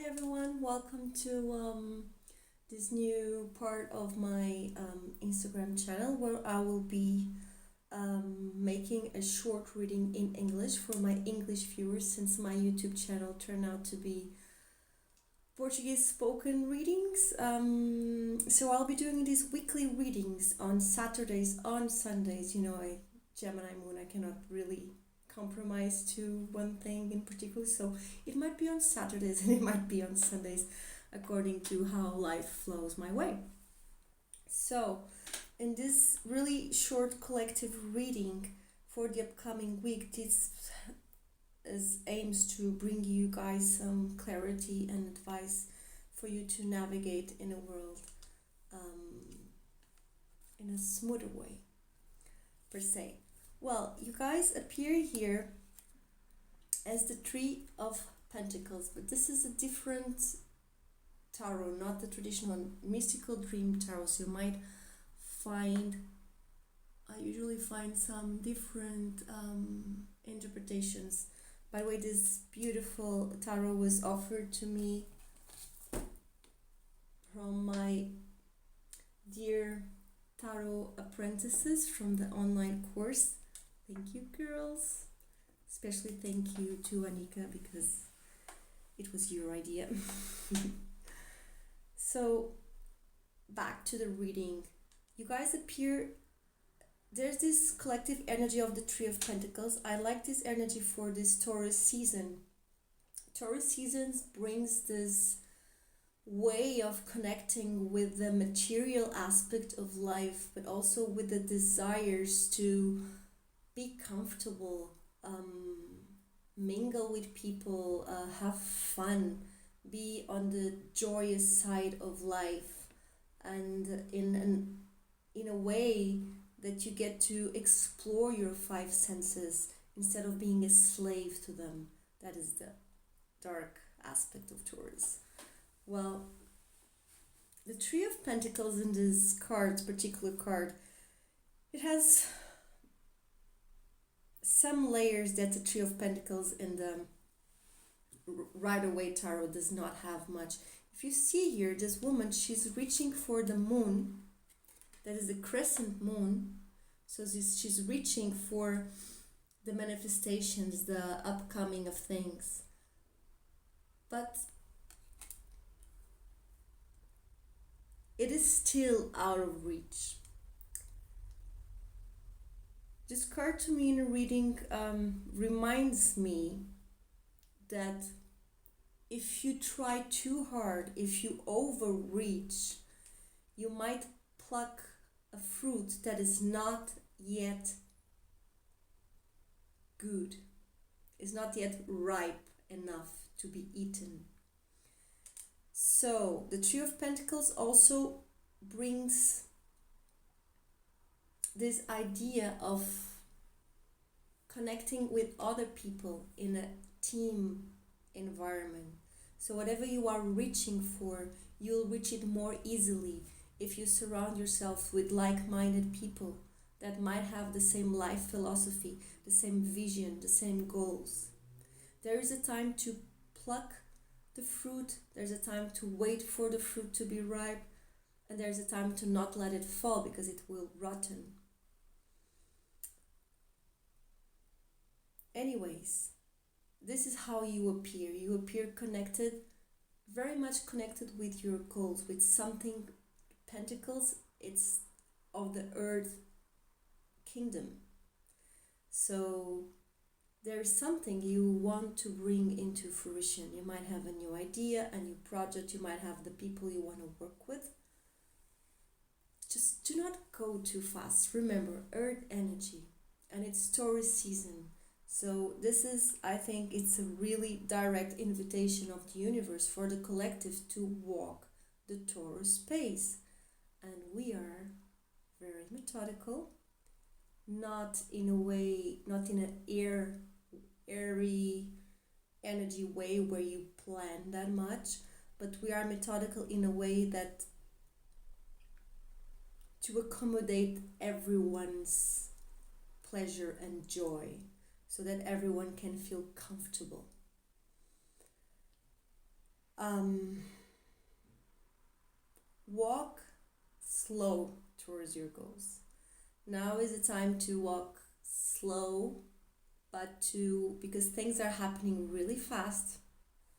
everyone, welcome to this new part of my Instagram channel where I will be making a short reading in English for my English viewers since my YouTube channel turned out to be Portuguese spoken readings. So I'll be doing these weekly readings on Saturdays, on Sundays. Gemini moon, I cannot really compromise to one thing in particular, so it might be on Saturdays and it might be on Sundays according to how life flows my way. So in this really short collective reading for the upcoming week, this aims to bring you guys some clarity and advice for you to navigate in a world in a smoother way per se. Well, you guys appear here as the Three of Pentacles, but this is a different tarot, not the traditional mystical dream tarot. So you might find, I usually find some different interpretations. By the way, this beautiful tarot was offered to me from my dear tarot apprentices from the online course. Thank you, girls. Especially thank you to Anika because it was your idea. So, back to the reading. You guys appear, there's this collective energy of the Three of Pentacles. I like this energy for this Taurus season. Taurus seasons brings this way of connecting with the material aspect of life, but also with the desires to be comfortable, mingle with people, have fun, be on the joyous side of life, and in a way that you get to explore your five senses instead of being a slave to them. That is the dark aspect of Taurus. Well, the Three of Pentacles in this particular card, it has some layers that the Three of Pentacles in the Rider-Waite tarot does not have much. If you see here, this woman, she's reaching for the moon. That is the crescent moon. So she's reaching for the manifestations, the upcoming of things. But it is still out of reach. This card to me in a reading reminds me that if you try too hard, if you overreach, you might pluck a fruit that is not yet good, is not yet ripe enough to be eaten. So the Three of Pentacles also brings this idea of connecting with other people in a team environment. So whatever you are reaching for, you'll reach it more easily if you surround yourself with like-minded people that might have the same life philosophy, the same vision, the same goals. There is a time to pluck the fruit, there's a time to wait for the fruit to be ripe, and there's a time to not let it fall because it will rotten. Anyways, this is how you appear. You appear connected, very much connected with your goals, with something. Pentacles, it's of the earth kingdom. So there is something you want to bring into fruition. You might have a new idea, a new project, you might have the people you want to work with. Just do not go too fast. Remember, earth energy, and it's Taurus season. So this is, I think it's a really direct invitation of the universe for the collective to walk the Taurus space. And we are very methodical, not in a way, not in an airy energy way where you plan that much, but we are methodical in a way that to accommodate everyone's pleasure and joy so that everyone can feel comfortable. Um, Walk slow towards your goals. Now is the time to walk slow, but because things are happening really fast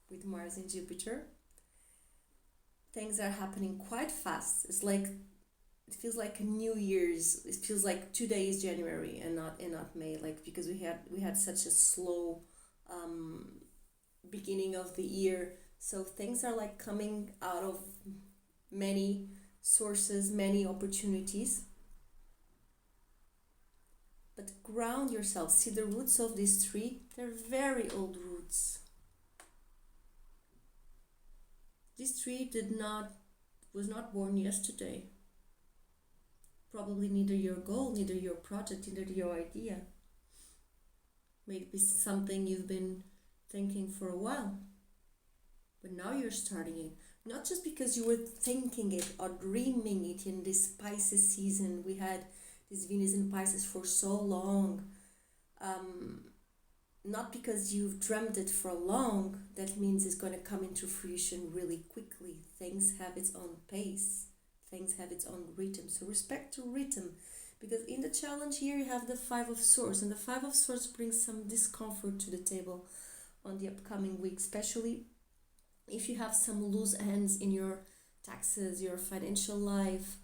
with Mars and Jupiter. Things are happening quite fast. It feels like a New Year's. It feels like today is January and not May. Like, because we had such a slow um, beginning of the year. So things are like coming out of many sources, many opportunities. But ground yourself. See the roots of this tree? They're very old roots. This tree was not born yesterday. Probably neither your goal, neither your project, neither your idea. Maybe something you've been thinking for a while. But now you're starting it. Not just because you were thinking it or dreaming it in this Pisces season. We had this Venus in Pisces for so long. Not because you've dreamt it for long, that means it's going to come into fruition really quickly. Things have its own pace. Things have its own rhythm. So respect to rhythm. Because in the challenge here you have the Five of Swords. And the Five of Swords brings some discomfort to the table on the upcoming week. Especially if you have some loose ends in your taxes, your financial life,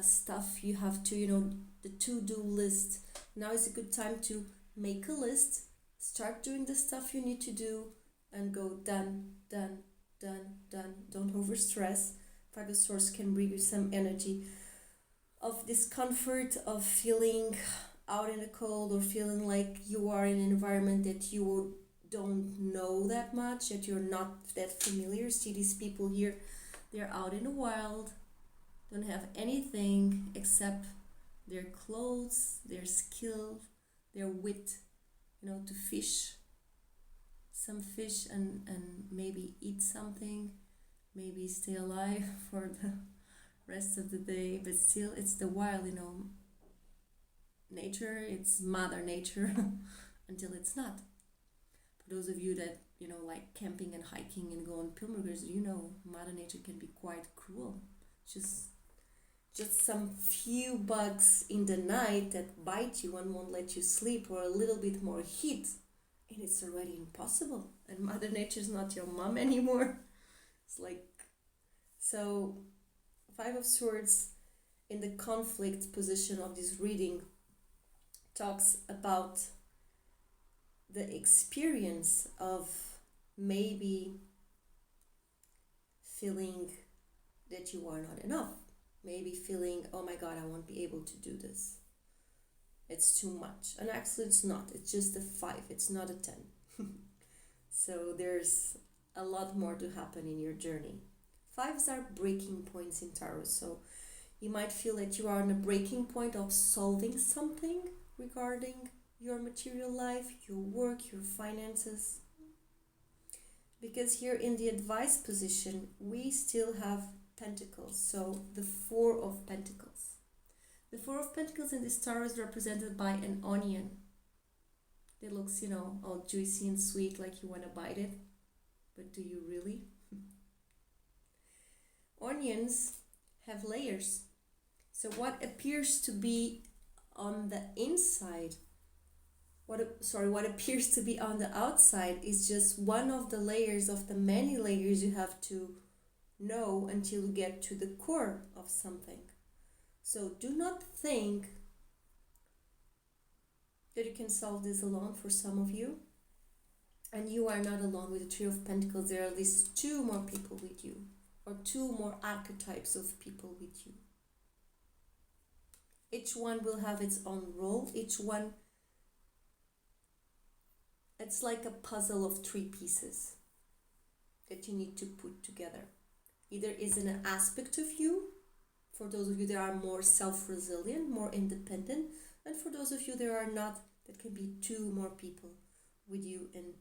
stuff you have to, the to-do list. Now is a good time to make a list, start doing the stuff you need to do, and go done, done, done, done. Don't overstress. Five of Swords can bring you some energy of discomfort, of feeling out in the cold, or feeling like you are in an environment that you don't know that much, that you're not that familiar. See these people here, they're out in the wild, don't have anything except their clothes, their skill, their wit, to fish some fish and maybe eat something, maybe stay alive for the rest of the day. But still, it's the wild, nature, it's Mother Nature until it's not. For those of you that like camping and hiking and go on pilgrimages, Mother Nature can be quite cruel. Just some few bugs in the night that bite you and won't let you sleep, or a little bit more heat, and it's already impossible. And Mother Nature's not your mom anymore. It's like, so Five of Swords in the conflict position of this reading talks about the experience of maybe feeling that you are not enough. Maybe feeling, oh my God, I won't be able to do this. It's too much. And actually it's not. It's just a 5. It's not a 10. So there's a lot more to happen in your journey. 5s are breaking points in Taurus. So you might feel that you are on a breaking point of solving something regarding your material life, your work, your finances. Because here in the advice position, we still have Pentacles. So the Four of Pentacles. The Four of Pentacles in this star is represented by an onion. It looks, all juicy and sweet, like you want to bite it. But do you really? Onions have layers. So what appears to be on the inside, what appears to be on the outside is just one of the layers of the many layers you have to know until you get to the core of something. So do not think that you can solve this alone. For some of you, and you are not alone with the Three of Pentacles. There are at least 2 more people with you, or 2 more archetypes of people with you. Each one will have its own role. Each one, it's like a puzzle of 3 pieces that you need to put together. Either is an aspect of you, for those of you that are more self-resilient, more independent, and for those of you that are not, that can be 2 more people with you in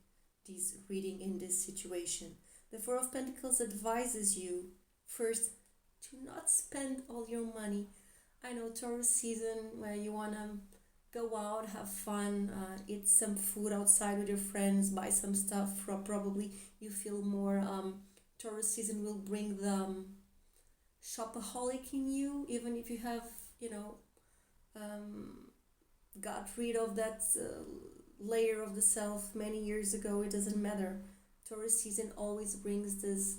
this reading, in this situation. The Four of Pentacles advises you, first, to not spend all your money. I know Taurus season where you want to go out, have fun, eat some food outside with your friends, buy some stuff. Probably you feel more Taurus season will bring the shopaholic in you, even if you have, got rid of that layer of the self many years ago. It doesn't matter. Taurus season always brings this,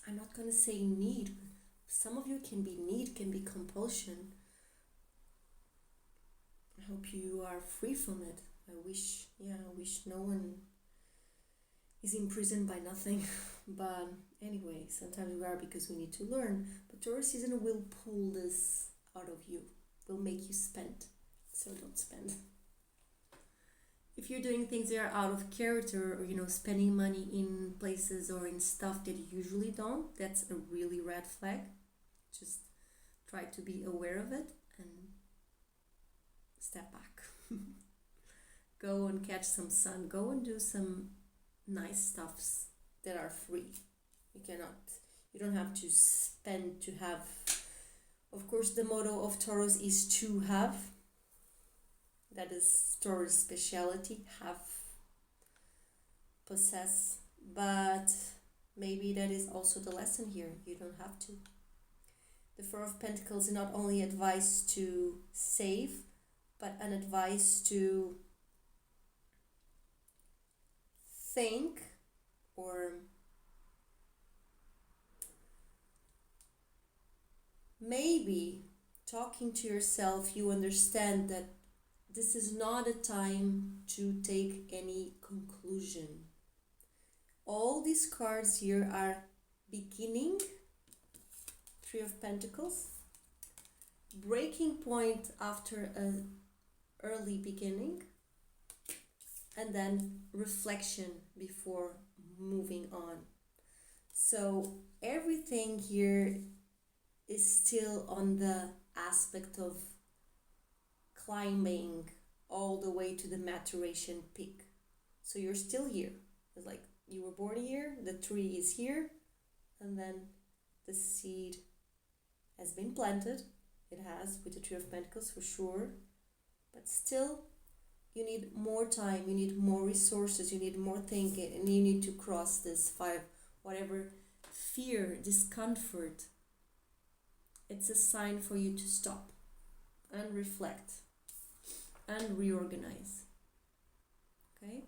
I'm not gonna say need, but some of you can be need, can be compulsion. I hope you are free from it. I wish no one is imprisoned by nothing. But anyway, sometimes we are, because we need to learn. But Taurus season will pull this out of you, will make you spend. So don't spend. If you're doing things that are out of character, or spending money in places or in stuff that you usually don't, that's a really red flag. Just try to be aware of it and step back. Go and catch some sun. Go and do some nice stuffs that are free. You don't have to spend to have. Of course, the motto of Taurus is to have. That is Taurus speciality, have, possess. But maybe that is also the lesson here. You don't have to. The Four of Pentacles is not only advice to save, but an advice to think, or maybe talking to yourself, you understand that this is not a time to take any conclusion. All these cards here are beginning, Three of Pentacles, breaking point after an early beginning, and then reflection before moving on. So everything here is still on the aspect of climbing all the way to the maturation peak. So you're still here. It's like you were born here, the tree is here, and then the seed has been planted. It has, with the Three of Pentacles for sure. But still, you need more time, you need more resources, you need more thinking, and you need to cross this whatever fear, discomfort. It's a sign for you to stop and reflect and reorganize. Okay?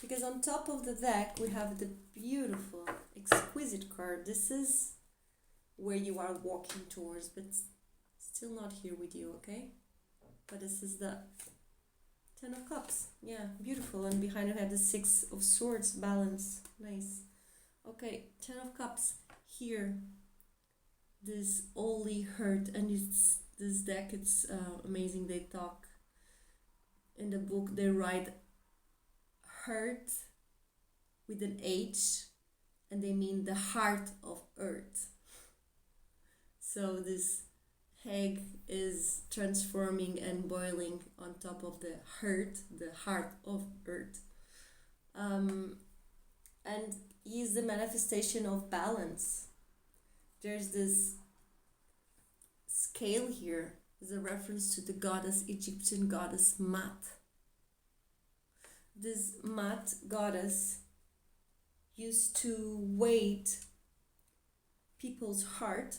Because on top of the deck, we have the beautiful, exquisite card. This is where you are walking towards, but still not here with you, okay? But this is the Ten of Cups. Yeah, beautiful. And behind it, I have the Six of Swords, balance. Nice. Okay, Ten of Cups. Here, this only hurt, and it's this deck, it's amazing. They talk in the book, they write hurt with an H, and they mean the heart of earth. So this egg is transforming and boiling on top of the heart of earth. And he is the manifestation of balance. There's this scale here, is a reference to the goddess, Egyptian goddess Mat. This Mat goddess used to weight people's heart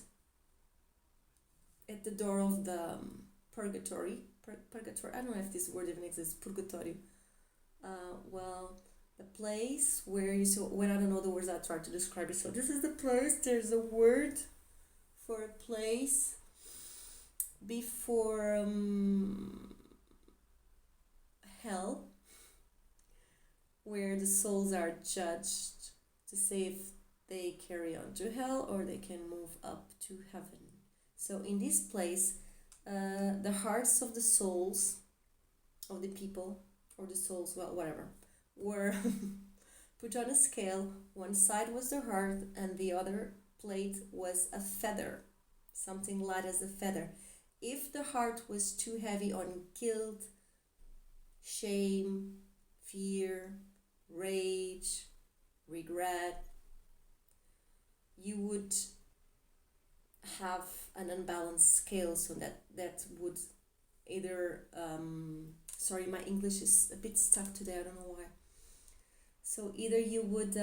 at the door of the purgatory. Purgatory, I don't know if this word even exists, purgatory. The place where when I don't know the words, I try to describe it. So this is the place, there's a word for a place before hell, where the souls are judged to say if they carry on to hell or they can move up to heaven. So in this place, the hearts of the souls of the people, or the souls, well, whatever, were put on a scale. One side was the heart and the other plate was a feather, something light as a feather. If the heart was too heavy on guilt, shame, fear, rage, regret, you would have an unbalanced scale, so that would either sorry, my English is a bit stuck today, I don't know why. So either you would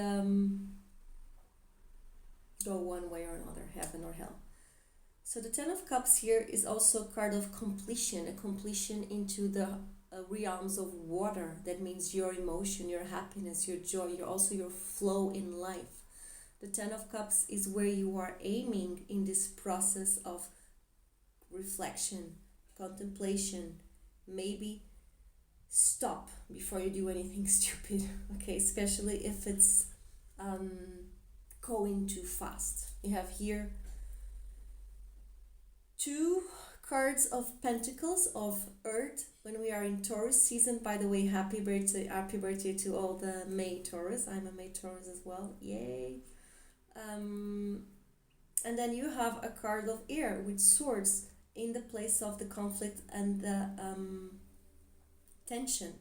go one way or another, heaven or hell. So the Ten of Cups here is also a card of completion, a completion into the realms of water. That means your emotion, your happiness, your joy, your flow in life. The Ten of Cups is where you are aiming in this process of reflection, contemplation, maybe stop before you do anything stupid, okay, especially if it's going too fast. You have here two cards of pentacles of earth when we are in Taurus season. By the way, happy birthday to all the May Taurus. I'm a May Taurus as well, yay. And then you have a card of air with swords in the place of the conflict and the tension.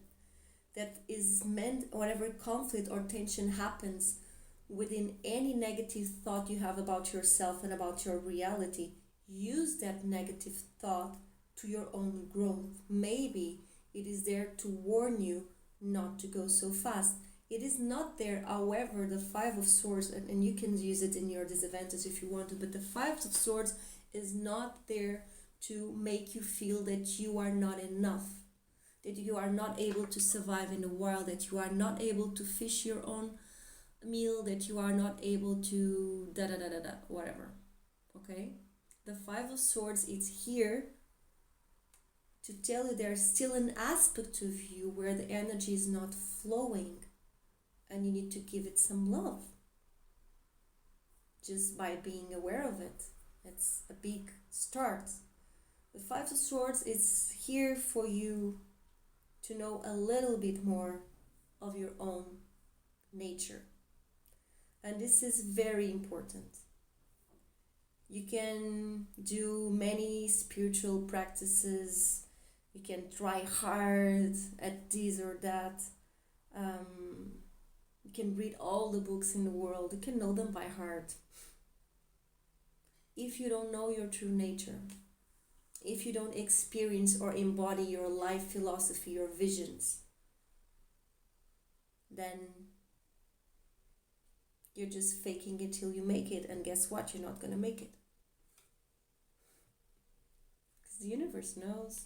That is meant, whatever conflict or tension happens within any negative thought you have about yourself and about your reality, use that negative thought to your own growth. Maybe it is there to warn you not to go so fast. It is not there, however, the Five of Swords, and you can use it in your disadvantage if you want to, but the Five of Swords is not there to make you feel that you are not enough, that you are not able to survive in the wild, that you are not able to fish your own meal, that you are not able to whatever, okay? The Five of Swords is here to tell you there's still an aspect of you where the energy is not flowing and you need to give it some love just by being aware of it. It's a big start. The Five of Swords is here for you to know a little bit more of your own nature. And this is very important. You can do many spiritual practices. You can try hard at this or that. You can read all the books in the world. You can know them by heart. If you don't know your true nature, if you don't experience or embody your life philosophy, your visions, then you're just faking it till you make it, and guess what? You're not going to make it. Because the universe knows.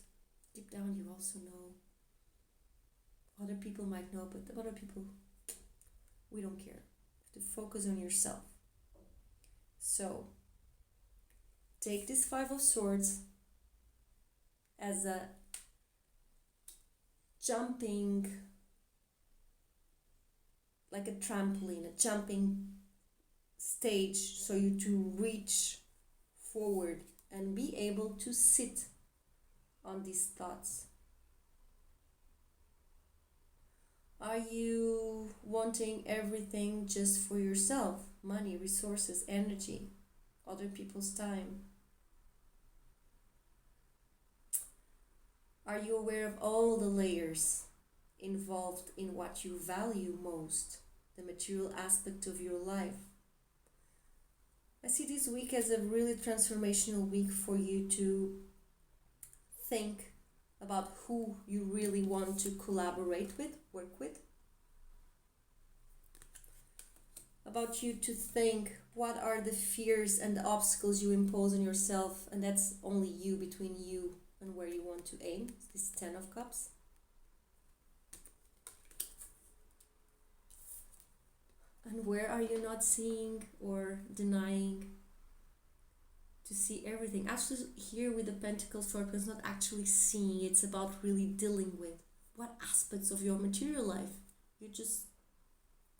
Deep down you also know. Other people might know, but other people, we don't care. You have to focus on yourself. So, take this Five of Swords as a jumping, like a trampoline, a jumping stage, so you to reach forward and be able to sit on these thoughts. Are you wanting everything just for yourself? Money, resources, energy, other people's time? Are you aware of all the layers involved in what you value most, the material aspect of your life? I see this week as a really transformational week for you to think about who you really want to collaborate with, work with. About you to think what are the fears and the obstacles you impose on yourself, and that's only you, between you and where you want to aim. This Ten of Cups. And where are you not seeing or denying to see everything? Actually, here with the Pentacles Sword, it's not actually seeing, it's about really dealing with what aspects of your material life you're just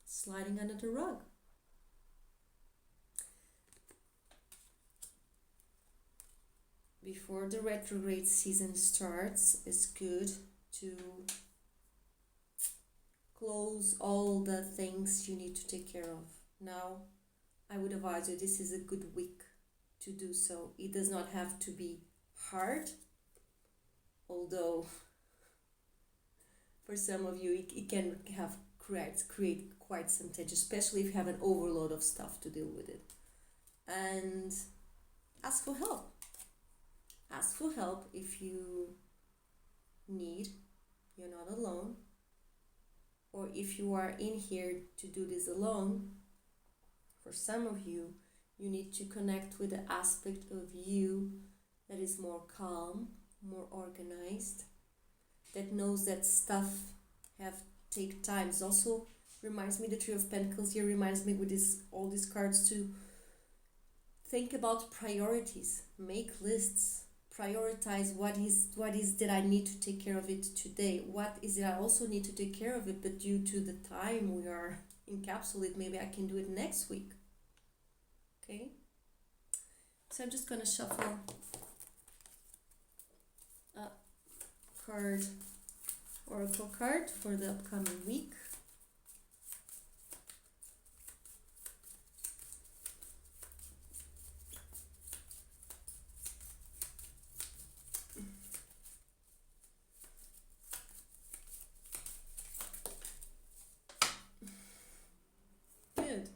sliding under the rug. Before the retrograde season starts, it's good to close all the things you need to take care of. Now, I would advise you, this is a good week to do so. It does not have to be hard, although for some of you it can have create quite some tension, especially if you have an overload of stuff to deal with it. And ask for help. Ask for help if you need. You're not alone. or if you are in here to do this alone, for some of you, you need to connect with the aspect of you that is more calm, more organized, that knows that stuff have take time. It also reminds me, the Three of Pentacles here reminds me with all these cards to think about priorities, make lists, prioritize what is that I need to take care of it today, what is it I also need to take care of it, but due to the time we are encapsulated, maybe I can do it next week. Okay, so I'm just gonna shuffle a oracle card for the upcoming week. Good.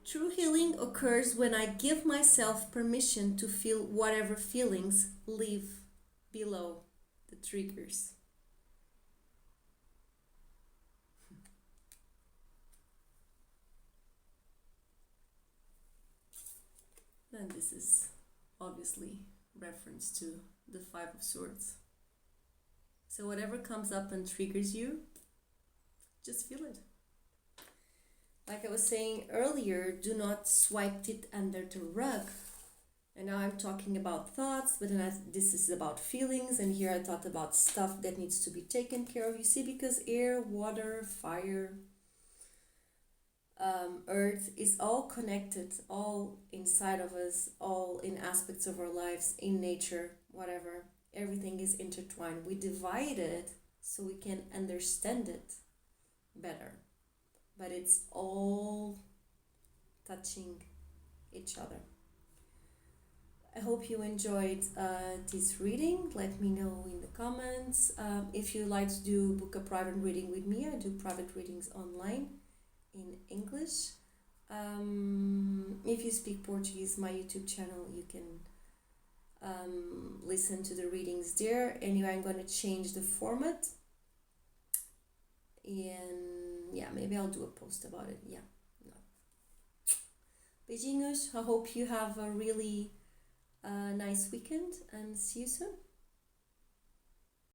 True healing occurs when I give myself permission to feel whatever feelings live below the triggers. And this is obviously reference to the Five of Swords. So whatever comes up and triggers you, just feel it. Like I was saying earlier, do not swipe it under the rug. And now I'm talking about thoughts, but then this is about feelings, and here I thought about stuff that needs to be taken care of. You see, because air, water, fire, earth is all connected, all inside of us, all in aspects of our lives, in nature, whatever. Everything is intertwined. We divide it so we can understand it better, but it's all touching each other. I hope you enjoyed this reading. Let me know in the comments. If you'd like to book a private reading with me, I do private readings online in English. If you speak Portuguese, my YouTube channel, you can listen to the readings there. Anyway, I'm going to change the format. And yeah, maybe I'll do a post about it. Yeah. No. Beijinhos. I hope you have a really nice weekend and see you soon.